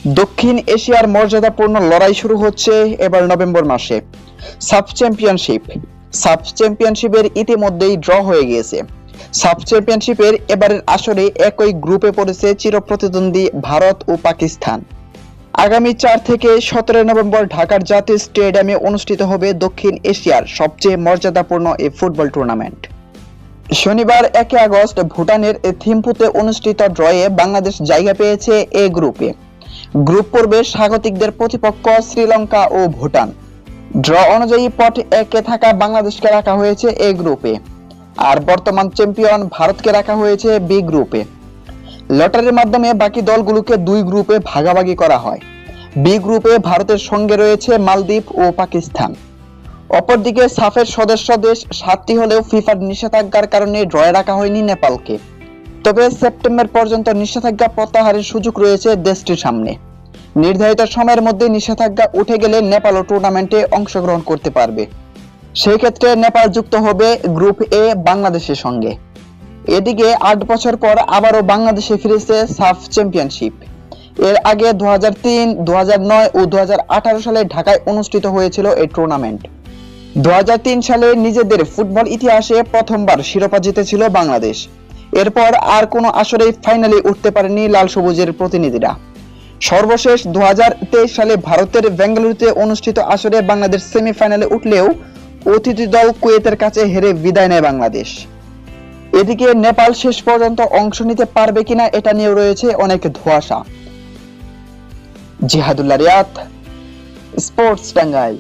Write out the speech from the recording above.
দক্ষিণ এশিয়ার মর্যাদাপূর্ণ লড়াই শুরু হচ্ছে এবার নভেম্বর মাসে। সাফ চ্যাম্পিয়নশিপের ইতিমধ্যেই ড্র হয়ে গিয়েছে। সাফ চ্যাম্পিয়নশিপের এবারের আসরে একই গ্রুপে পড়েছে চিরপ্রতিদ্বন্দ্বী ভারত ও পাকিস্তান। আগামী 4 থেকে 17 নভেম্বর ঢাকার জাতীয় স্টেডিয়ামে অনুষ্ঠিত হবে দক্ষিণ এশিয়ার সবচেয়ে মর্যাদাপূর্ণ এই ফুটবল টুর্নামেন্ট। শনিবার 1 আগস্ট ভুটানের থিম্পুতে অনুষ্ঠিত ড্রয়ে বাংলাদেশ জায়গা পেয়েছে এ গ্রুপে। গ্রুপ পর্বে স্বাগতিকদের প্রতিপক্ষ শ্রীলঙ্কা ও ভুটান। ড্র অনুযায়ী পট 1-এ থাকা বাংলাদেশকে রাখা হয়েছে এ গ্রুপে, আর বর্তমান চ্যাম্পিয়ন ভারতকে রাখা হয়েছে বি গ্রুপে। লটারির মাধ্যমে বাকি দলগুলোকে 2 গ্রুপে ভাগাভাগি করা হয়। বি গ্রুপে ভারতের সঙ্গে রয়েছে মালদ্বীপ ও পাকিস্তান। অপরদিকে সাফের সদস্য দেশ 7টি হলেও ফিফার নিষেধাজ্ঞার কারণে ড্রয়ে রাখা হয়নি নেপালকে। তবে সেপ্টেম্বর পর্যন্ত নিষেধাজ্ঞা প্রত্যাহারের সুযোগ রয়েছে দেশটির সামনে। নির্ধারিত সময়ের মধ্যে নিষেধাজ্ঞা উঠে গেলে নেপালও টুর্নামেন্টে অংশগ্রহণ করতে পারবে। সেই ক্ষেত্রে নেপাল যুক্ত হবে গ্রুপ এ বাংলাদেশের সঙ্গে। এদিকে 8 বছর পর আবারও বাংলাদেশে ফিরেছে সাফ চ্যাম্পিয়নশিপ। এর আগে 2003, 2009 ও 2018 সালে ঢাকায় অনুষ্ঠিত হয়েছিল এই টুর্নামেন্ট। 2003 সালে নিজেদের ফুটবল ইতিহাসে প্রথমবার শিরোপা জিতেছিল বাংলাদেশ। এরপর আর কোনো আসরেই ফাইনালে উঠতে পারেনি লাল সবুজের প্রতিনিধিরা। সর্বশেষ 2023 সালে ভারতের বেঙ্গালুরুতে অনুষ্ঠিত আসরে বাংলাদেশ সেমিফাইনালে উঠলেও অতিথি দল কুয়েতের কাছে হেরে বিদায় নেয় বাংলাদেশ। এদিকে নেপাল শেষ পর্যন্ত অংশ নিতে পারবে কিনা এটা নিয়ে রয়েছে অনেক ধোঁয়াশা। জিহাদুল্লাহ রিয়াদ, স্পোর্টস টাঙ্গাইল।